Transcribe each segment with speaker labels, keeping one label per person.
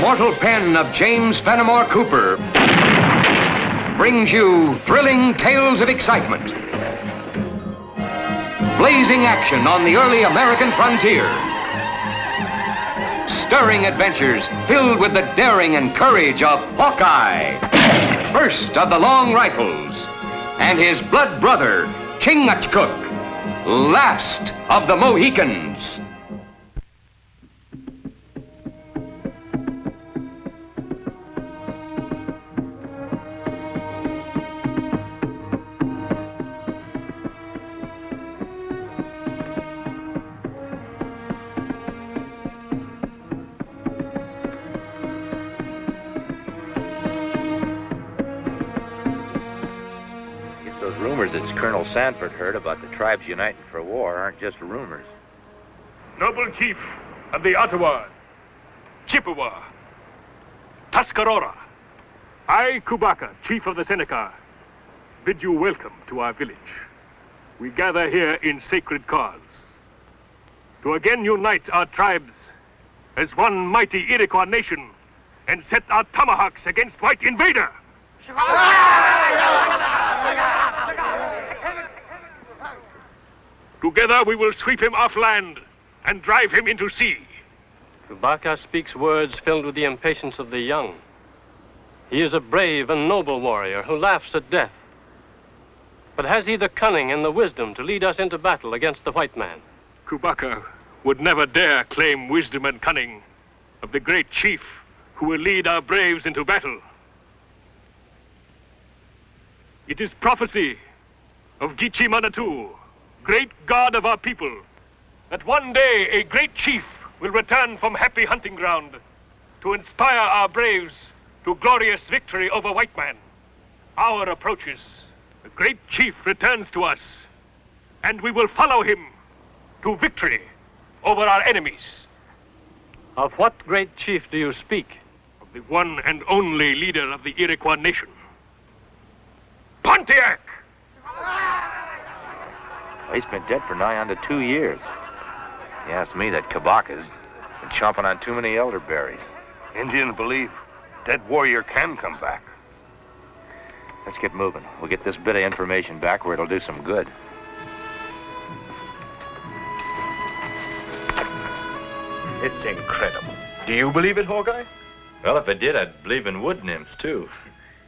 Speaker 1: immortal pen of James Fenimore Cooper brings you thrilling tales of excitement, blazing action on the early American frontier, stirring adventures filled with the daring and courage of Hawkeye, first of the long rifles, and his blood brother, Chingachgook, last of the Mohicans.
Speaker 2: Colonel Sanford heard about the tribes uniting for war aren't just rumors.
Speaker 3: Noble Chief of the Ottawa, Chippewa, Tuscarora, I, Kubaka, Chief of the Seneca, bid you welcome to our village. We gather here in sacred cause to again unite our tribes as one mighty Iroquois nation and set our tomahawks against white invader. Together we will sweep him off land and drive him into sea.
Speaker 4: Kubaka speaks words filled with the impatience of the young. He is a brave and noble warrior who laughs at death. But has he the cunning and the wisdom to lead us into battle against the white man?
Speaker 3: Kubaka would never dare claim wisdom and cunning of the great chief who will lead our braves into battle. It is prophecy of Gichi Manatu, great god of our people, that one day a great chief will return from happy hunting ground to inspire our braves to glorious victory over white man. Hour approaches. The great chief returns to us, and we will follow him to victory over our enemies.
Speaker 4: Of what great chief do you speak?
Speaker 3: Of the one and only leader of the Iroquois nation, Pontiac!
Speaker 2: He's been dead for nigh on to 2 years. He asked me that Kabaka's been chomping on too many elderberries.
Speaker 5: Indians believe dead warrior can come back.
Speaker 2: Let's get moving. We'll get this bit of information back where it'll do some good.
Speaker 6: It's incredible. Do you believe it, Hawkeye?
Speaker 2: Well, if I did, I'd believe in wood nymphs, too.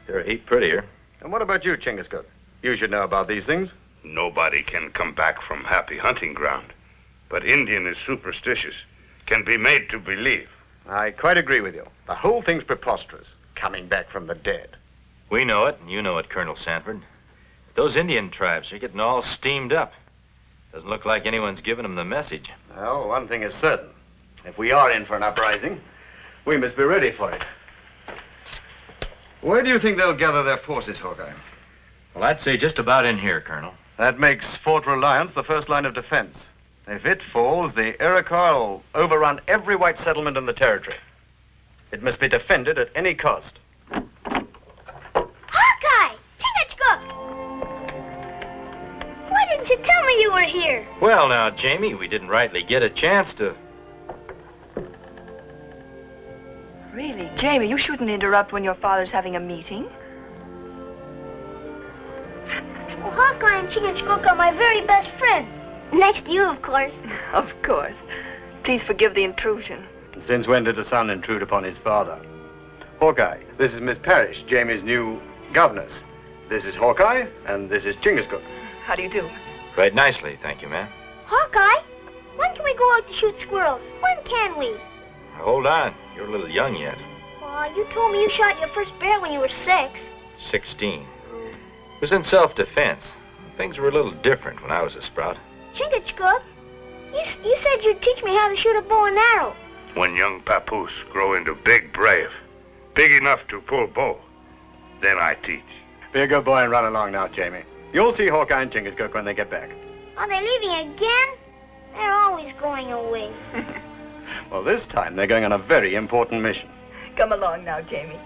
Speaker 2: They're a heap prettier.
Speaker 6: And what about you, Chingachgook? You should know about these things.
Speaker 5: Nobody can come back from happy hunting ground. But Indian is superstitious, can be made to believe.
Speaker 6: I quite agree with you. The whole thing's preposterous, coming back from the dead.
Speaker 2: We know it, and you know it, Colonel Sanford. Those Indian tribes are getting all steamed up. Doesn't look like anyone's giving them the message.
Speaker 6: Well, one thing is certain. If we are in for an uprising, we must be ready for it. Where do you think they'll gather their forces, Hawkeye?
Speaker 2: Well, I'd say just about in here, Colonel.
Speaker 6: That makes Fort Reliance the first line of defense. If it falls, the Iroquois will overrun every white settlement in the territory. It must be defended at any cost.
Speaker 7: Hawkeye! Chingachgook! Why didn't you tell me you were here?
Speaker 2: Well, now, Jamie, we didn't rightly get a chance to...
Speaker 8: Really, Jamie, you shouldn't interrupt when your father's having a meeting.
Speaker 7: Well, Hawkeye and Chingachgook are my very best friends. Next to you, of course.
Speaker 8: Of course. Please forgive the intrusion.
Speaker 6: Since when did a son intrude upon his father? Hawkeye, this is Miss Parrish, Jamie's new governess. This is Hawkeye, and this is Chingachgook.
Speaker 8: How do you do?
Speaker 2: Right nicely, thank you, ma'am.
Speaker 7: Hawkeye, when can we go out to shoot squirrels? When can we?
Speaker 2: Hold on, you're a little young yet.
Speaker 7: Aw, you told me you shot your first bear when you were 6.
Speaker 2: 16. It was in self-defense. Things were a little different when I was a sprout.
Speaker 7: Chingachgook, you said you'd teach me how to shoot a bow and arrow.
Speaker 5: When young papoose grow into big brave, big enough to pull bow, then I teach.
Speaker 6: Be a good boy and run along now, Jamie. You'll see Hawkeye and Chingachgook when they get back.
Speaker 7: Are they leaving again? They're always going away.
Speaker 6: Well, this time they're going on a very important mission.
Speaker 8: Come along now, Jamie.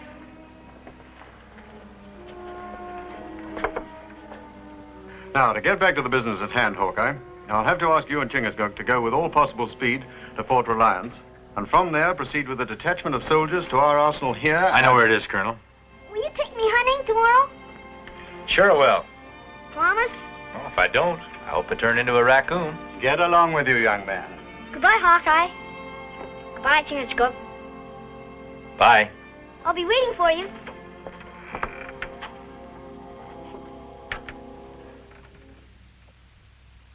Speaker 6: Now, to get back to the business at hand, Hawkeye, I'll have to ask you and Chingachgook to go with all possible speed to Fort Reliance And from there, proceed with a detachment of soldiers to our arsenal here.
Speaker 2: I know where it is, Colonel.
Speaker 7: Will you take me hunting tomorrow?
Speaker 2: Sure I will.
Speaker 7: Promise?
Speaker 2: Well, if I don't, I hope I turn into a raccoon.
Speaker 6: Get along with you, young man.
Speaker 7: Goodbye, Hawkeye. Goodbye, Chingachgook.
Speaker 2: Bye.
Speaker 7: I'll be waiting for you.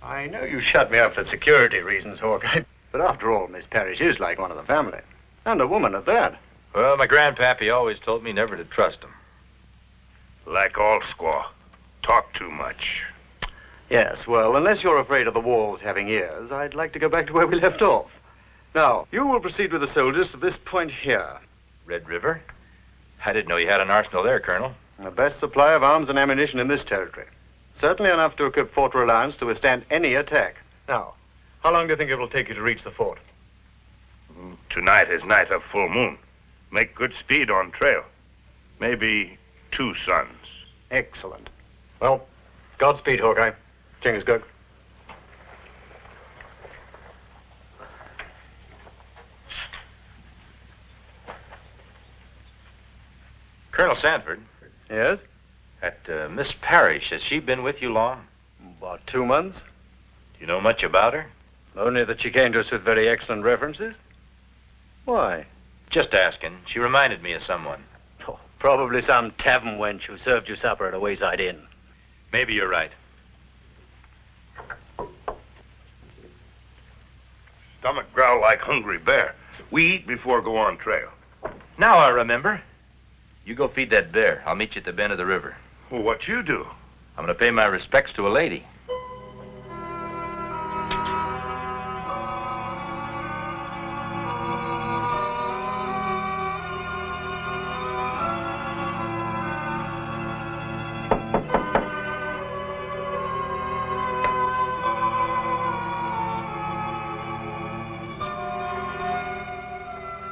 Speaker 6: I know you shut me up for security reasons, Hawkeye. But after all, Miss Parrish is like one of the family. And a woman at that.
Speaker 2: Well, my grandpappy always told me never to trust him.
Speaker 5: Like all squaw. Talk too much.
Speaker 6: Yes, well, unless you're afraid of the walls having ears, I'd like to go back to where we left off. Now, you will proceed with the soldiers to this point here.
Speaker 2: Red River? I didn't know you had an arsenal there, Colonel.
Speaker 6: The best supply of arms and ammunition in this territory. Certainly enough to equip Fort Reliance to withstand any attack. Now, how long do you think it will take you to reach the fort?
Speaker 5: Tonight is night of full moon. Make good speed on trail. Maybe 2 suns.
Speaker 6: Excellent. Well, Godspeed, Hawkeye. Chingachgook.
Speaker 2: Colonel Sanford,
Speaker 6: Yes?
Speaker 2: that Miss Parrish, has she been with you long?
Speaker 6: About 2 months.
Speaker 2: Do you know much about her?
Speaker 6: Only that she came to us with very excellent references. Why?
Speaker 2: Just asking. She reminded me of someone.
Speaker 6: Oh, probably some tavern wench who served you supper at a wayside inn.
Speaker 2: Maybe you're right.
Speaker 5: Stomach growl like hungry bear. We eat before go on trail.
Speaker 2: Now I remember. You go feed that bear. I'll meet you at the bend of the river.
Speaker 5: Well, what you do?
Speaker 2: I'm going to pay my respects to a lady.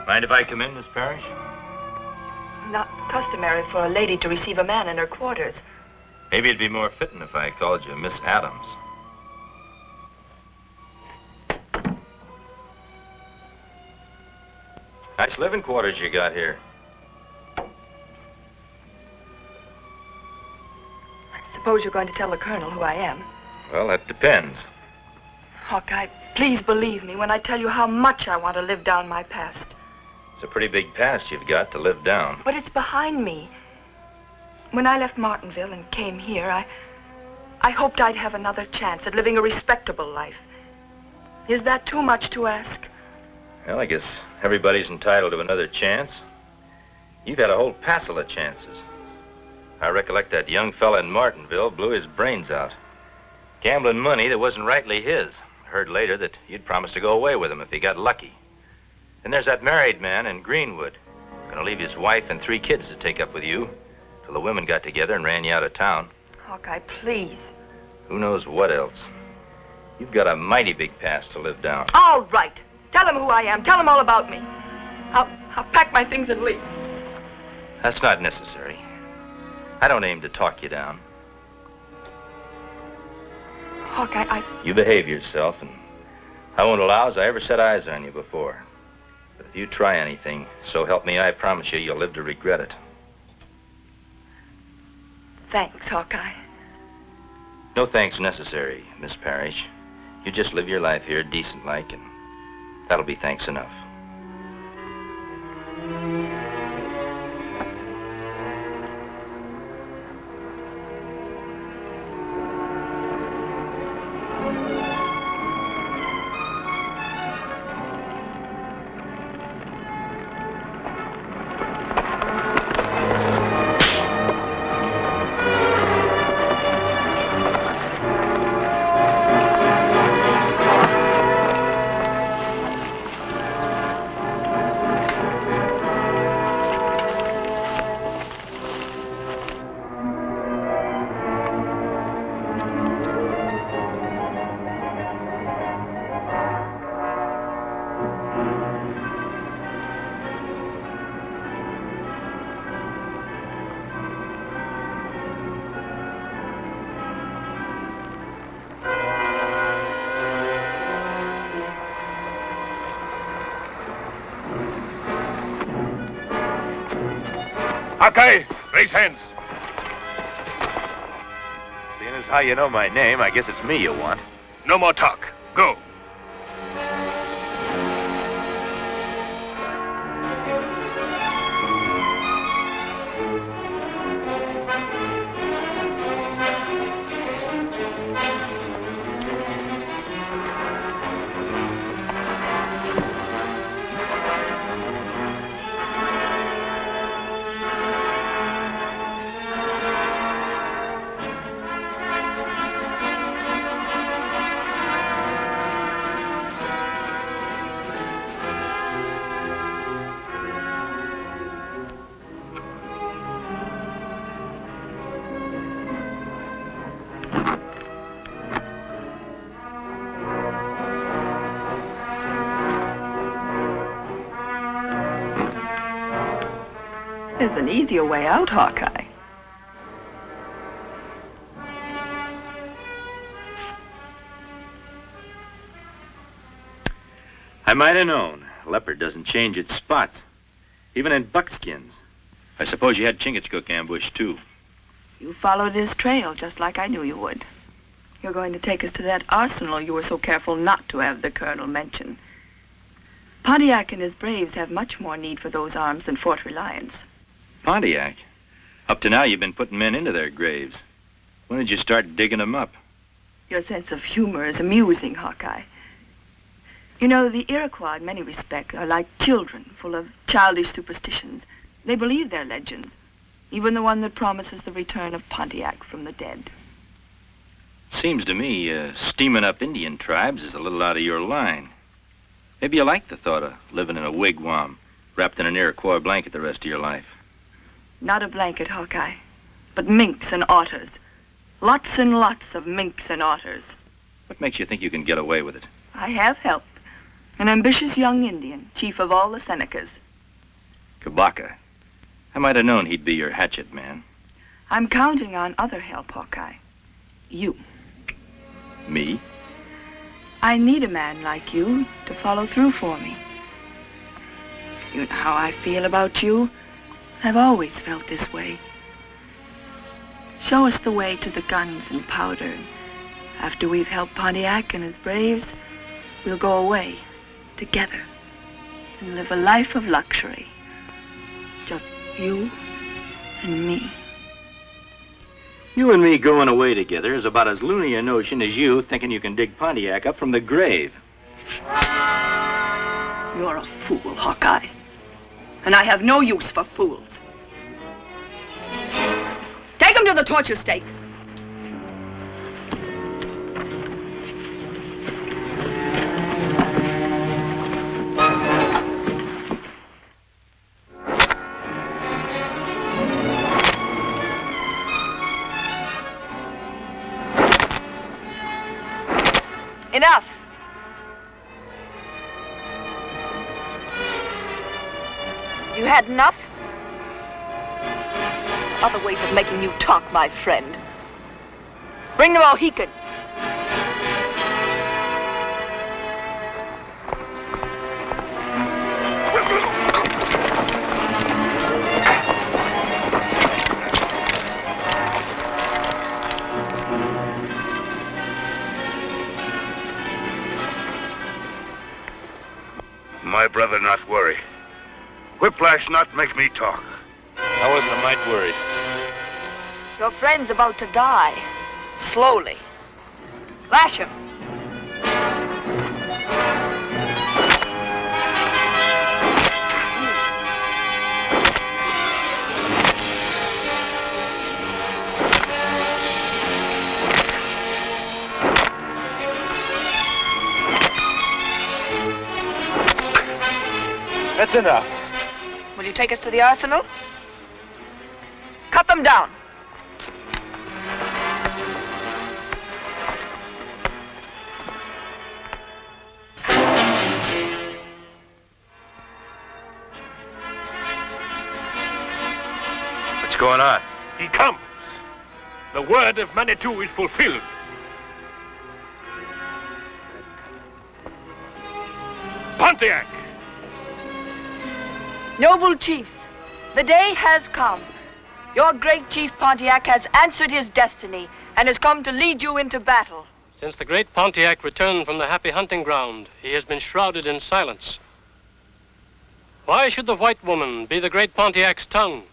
Speaker 2: Mind if I come in, Miss Parrish?
Speaker 8: Not customary for a lady to receive a man in her quarters.
Speaker 2: Maybe it'd be more fitting if I called you Miss Adams. Nice living quarters you got here.
Speaker 8: I suppose you're going to tell the Colonel who I am.
Speaker 2: Well, that depends.
Speaker 8: Hawkeye, please believe me when I tell you how much I want to live down my past.
Speaker 2: It's a pretty big past you've got to live down.
Speaker 8: But it's behind me. When I left Martinville and came here, I hoped I'd have another chance at living a respectable life. Is that too much to ask?
Speaker 2: Well, I guess everybody's entitled to another chance. You've had a whole passel of chances. I recollect that young fella in Martinville blew his brains out. Gambling money that wasn't rightly his. I heard later that you'd promised to go away with him if he got lucky. Then there's that married man in Greenwood. Gonna leave his wife and 3 kids to take up with you till the women got together and ran you out of town.
Speaker 8: Hawkeye, please.
Speaker 2: Who knows what else? You've got a mighty big past to live down.
Speaker 8: All right. Tell him who I am. Tell him all about me. I'll pack my things and leave.
Speaker 2: That's not necessary. I don't aim to talk you down.
Speaker 8: Hawkeye,
Speaker 2: You behave yourself, and I won't allow as I ever set eyes on you before. But if you try anything, so help me, I promise you, you'll live to regret it.
Speaker 8: Thanks, Hawkeye.
Speaker 2: No thanks necessary, Miss Parrish. You just live your life here decent-like, and that'll be thanks enough.
Speaker 3: Hawkeye, raise hands.
Speaker 2: Seeing as how you know my name, I guess it's me you want.
Speaker 3: No more talk. Go.
Speaker 8: There's an easier way out, Hawkeye.
Speaker 2: I might have known. Leopard doesn't change its spots, even in buckskins. I suppose you had Chingachgook ambushed, too.
Speaker 8: You followed his trail just like I knew you would. You're going to take us to that arsenal you were so careful not to have the Colonel mention. Pontiac and his braves have much more need for those arms than Fort Reliance.
Speaker 2: Pontiac? Up to now, you've been putting men into their graves. When did you start digging them up?
Speaker 8: Your sense of humor is amusing, Hawkeye. You know, the Iroquois, in many respects, are like children, full of childish superstitions. They believe their legends, even the one that promises the return of Pontiac from the dead.
Speaker 2: Seems to me, steaming up Indian tribes is a little out of your line. Maybe you like the thought of living in a wigwam, wrapped in an Iroquois blanket the rest of your life.
Speaker 8: Not a blanket, Hawkeye, but minks and otters. Lots and lots of minks and otters.
Speaker 2: What makes you think you can get away with it?
Speaker 8: I have help. An ambitious young Indian, chief of all the Senecas.
Speaker 2: Kabaka. I might have known he'd be your hatchet man.
Speaker 8: I'm counting on other help, Hawkeye. You.
Speaker 2: Me?
Speaker 8: I need a man like you to follow through for me. You know how I feel about you. I've always felt this way. Show us the way to the guns and powder. After we've helped Pontiac and his braves, we'll go away together and live a life of luxury. Just you and me.
Speaker 2: You and me going away together is about as loony a notion as you thinking you can dig Pontiac up from the grave.
Speaker 8: You're a fool, Hawkeye. And I have no use for fools. Take him to the torture stake. Enough. You had enough? Other ways of making you talk, my friend. Bring the Mohican.
Speaker 5: My brother not worry. Whiplash not make me talk.
Speaker 2: I wasn't a mite worried.
Speaker 8: Your friend's about to die. Slowly. Lash him.
Speaker 3: That's enough.
Speaker 8: Will you take us to the arsenal? Cut them down.
Speaker 2: What's going on?
Speaker 3: He comes. The word of Manitou is fulfilled. Pontiac!
Speaker 8: Noble chiefs, the day has come Your great chief Pontiac has answered his destiny and has come to lead you into battle.
Speaker 4: Since the great Pontiac returned from the happy hunting ground, he has been shrouded in silence. Why should the white woman be the great Pontiac's tongue?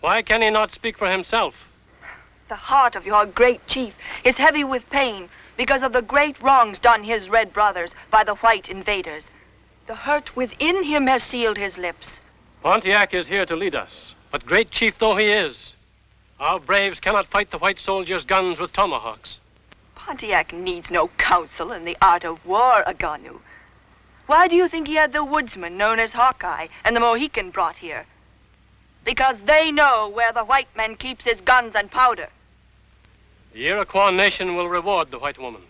Speaker 4: Why can he not speak for himself?
Speaker 8: The heart of your great chief is heavy with pain because of the great wrongs done his red brothers by the white invaders. The hurt within him has sealed his lips.
Speaker 4: Pontiac is here to lead us, but great chief though he is, our braves cannot fight the white soldiers' guns with tomahawks.
Speaker 8: Pontiac needs no counsel in the art of war, Aganu. Why do you think he had the woodsman known as Hawkeye and the Mohican brought here? Because they know where the white man keeps his guns and powder.
Speaker 4: The Iroquois nation will reward the white woman.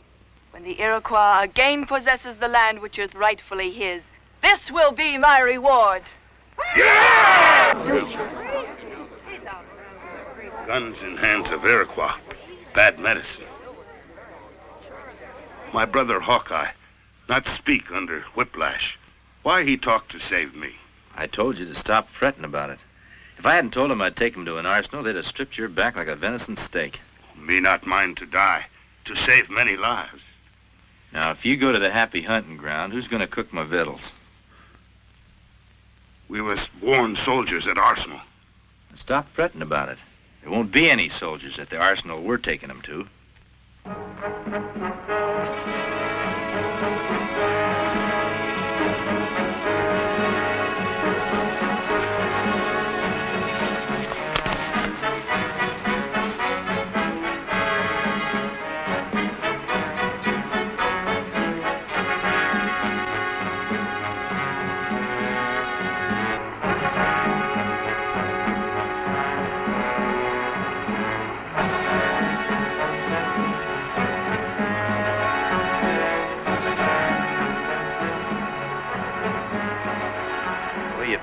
Speaker 8: When the Iroquois again possesses the land which is rightfully his, this will be my reward.
Speaker 5: Guns in hands of Iroquois. Bad medicine. My brother Hawkeye, not speak under whiplash. Why he talk to save me?
Speaker 2: I told you to stop fretting about it. If I hadn't told them I'd take him to an arsenal, they'd have stripped your back like a venison steak.
Speaker 5: Me not mind to die, to save many lives.
Speaker 2: Now, if you go to the happy hunting ground, who's going to cook my victuals?
Speaker 5: We was born soldiers at Arsenal.
Speaker 2: Stop fretting about it. There won't be any soldiers at the arsenal we're taking them to.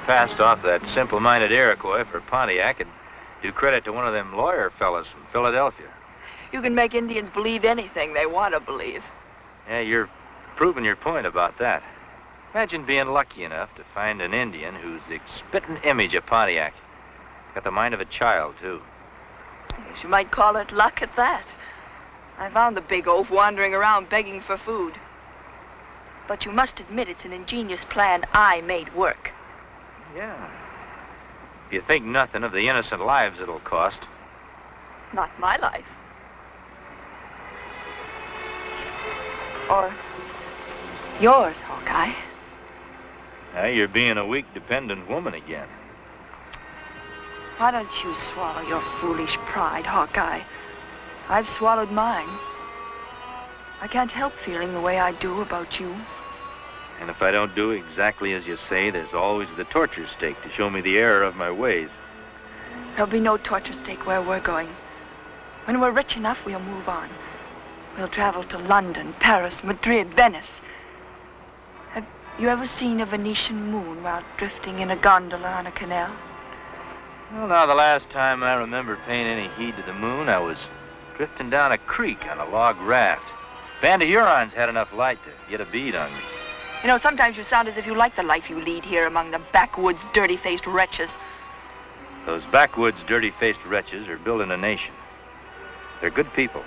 Speaker 2: Passed off that simple-minded Iroquois for Pontiac and do credit to one of them lawyer fellas from Philadelphia.
Speaker 8: You can make Indians believe anything they want to believe.
Speaker 2: Yeah, you're proving your point about that. Imagine being lucky enough to find an Indian who's the spitting image of Pontiac. Got the mind of a child, too.
Speaker 8: Yes, you might call it luck at that. I found the big oaf wandering around begging for food. But you must admit it's an ingenious plan I made work.
Speaker 2: Yeah. If you think nothing of the innocent lives it'll cost.
Speaker 8: Not my life. Or yours, Hawkeye.
Speaker 2: Now you're being a weak, dependent woman again.
Speaker 8: Why don't you swallow your foolish pride, Hawkeye? I've swallowed mine. I can't help feeling the way I do about you.
Speaker 2: And if I don't do exactly as you say, there's always the torture stake to show me the error of my ways.
Speaker 8: There'll be no torture stake where we're going. When we're rich enough, we'll move on. We'll travel to London, Paris, Madrid, Venice. Have you ever seen a Venetian moon while drifting in a gondola on a canal?
Speaker 2: Well, now, the last time I remember paying any heed to the moon, I was drifting down a creek on a log raft. Band of Hurons had enough light to get a bead on me.
Speaker 8: You know, sometimes you sound as if you like the life you lead here among the backwoods, dirty-faced wretches.
Speaker 2: Those backwoods, dirty-faced wretches are building a nation. They're good people.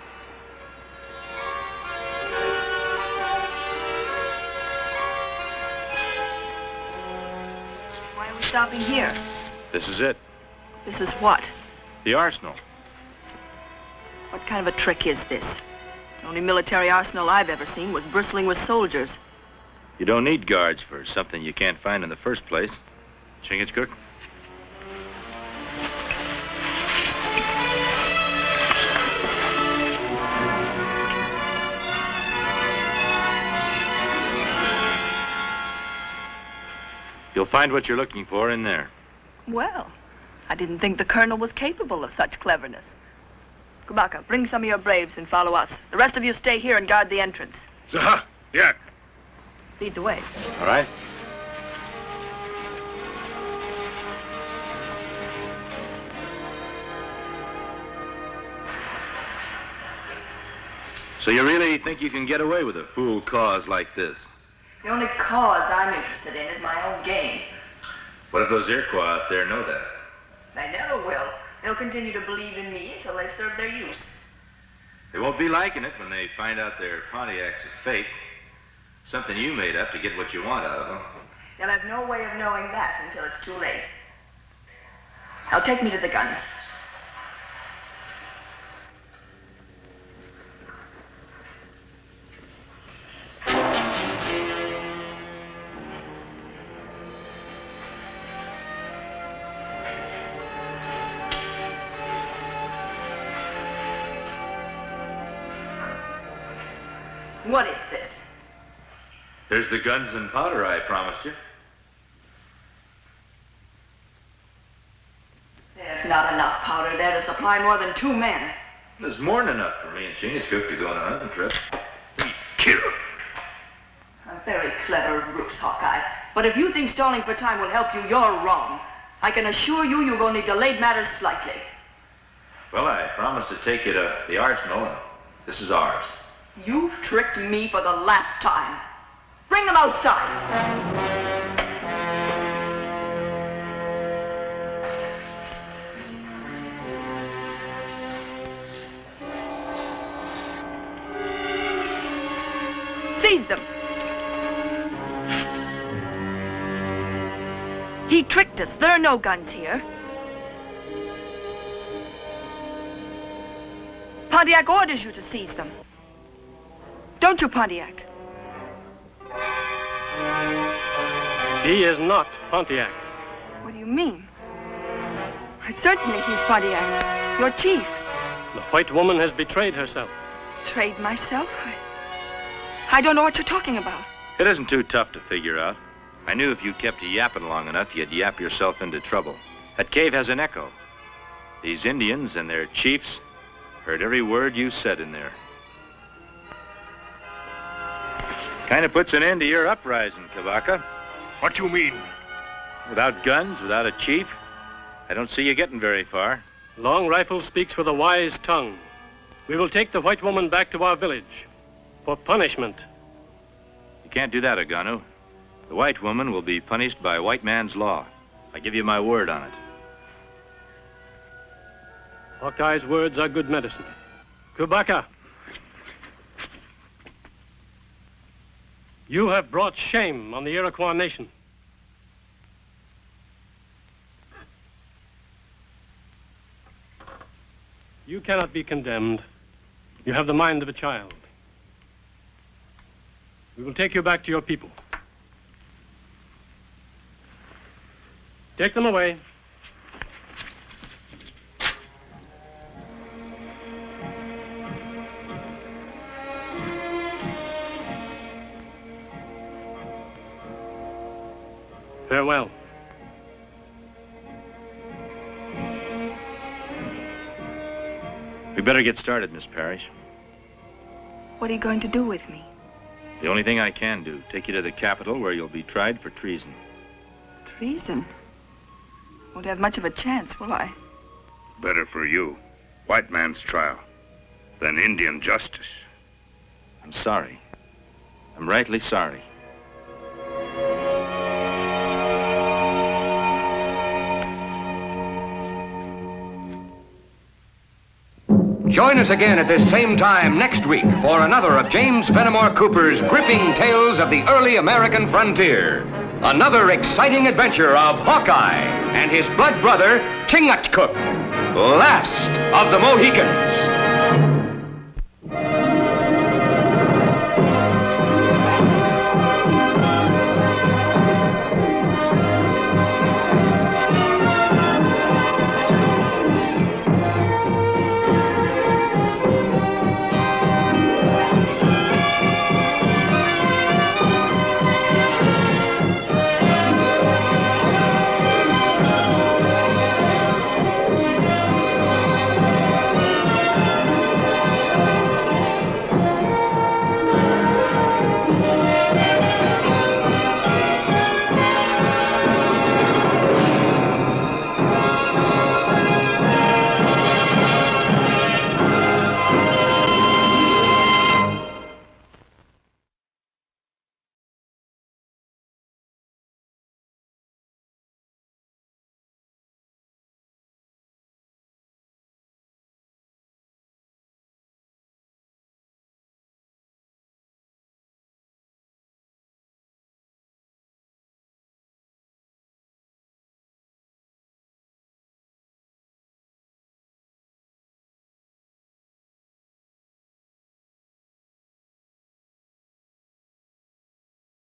Speaker 8: Why are we stopping here?
Speaker 2: This is it.
Speaker 8: This is what?
Speaker 2: The arsenal.
Speaker 8: What kind of a trick is this? The only military arsenal I've ever seen was bristling with soldiers.
Speaker 2: You don't need guards for something you can't find in the first place. Chingachgook? You'll find what you're looking for in there.
Speaker 8: Well, I didn't think the colonel was capable of such cleverness. Kubaka, bring some of your braves and follow us. The rest of you stay here and guard the entrance.
Speaker 5: Zaha, yeah.
Speaker 8: Lead the way.
Speaker 2: All right. So you really think you can get away with a fool cause like this?
Speaker 8: The only cause I'm interested in is my own game.
Speaker 2: What if those Iroquois out there know that?
Speaker 8: They never will. They'll continue to believe in me until they serve their use.
Speaker 2: They won't be liking it when they find out their Pontiac's a fake. Something you made up to get what you want out of them.
Speaker 8: They'll have no way of knowing that until it's too late. Now take me to the guns. What is this?
Speaker 2: There's the guns and powder I promised you.
Speaker 8: There's not enough powder there to supply more than 2 men.
Speaker 2: There's more than enough for me and Chingachgook to go on a hunting trip.
Speaker 5: Kill.
Speaker 8: A very clever ruse, Hawkeye. But if you think stalling for time will help you, you're wrong. I can assure you you've only delayed matters slightly.
Speaker 2: Well, I promised to take you to the arsenal, and this is ours.
Speaker 8: You've tricked me for the last time. Bring them outside. Seize them. He tricked us. There are no guns here. Pontiac orders you to seize them. Don't you, Pontiac?
Speaker 4: He is not Pontiac.
Speaker 8: What do you mean? Certainly he's Pontiac, your chief.
Speaker 4: The white woman has betrayed herself.
Speaker 8: Betrayed myself? I don't know what you're talking about.
Speaker 2: It isn't too tough to figure out. I knew if you kept yapping long enough, you'd yap yourself into trouble. That cave has an echo. These Indians and their chiefs heard every word you said in there. Kind of puts an end to your uprising, Kabaka.
Speaker 3: What you mean?
Speaker 2: Without guns, without a chief, I don't see you getting very far.
Speaker 4: Long Rifle speaks with a wise tongue. We will take the white woman back to our village for punishment.
Speaker 2: You can't do that, Aganu. The white woman will be punished by white man's law. I give you my word on it.
Speaker 4: Hawkeye's words are good medicine. Kabaka, you have brought shame on the Iroquois nation. You cannot be condemned. You have the mind of a child. We will take you back to your people. Take them away. Farewell.
Speaker 2: We better get started, Miss Parrish.
Speaker 8: What are you going to do with me?
Speaker 2: The only thing I can do, take you to the capital where you'll be tried for treason.
Speaker 8: Treason? Won't have much of a chance, will I?
Speaker 5: Better for you. White man's trial than Indian justice.
Speaker 2: I'm sorry. I'm rightly sorry.
Speaker 1: Join us again at this same time next week for another of James Fenimore Cooper's gripping tales of the early American frontier. Another exciting adventure of Hawkeye and his blood brother, Chingachgook, last of the Mohicans.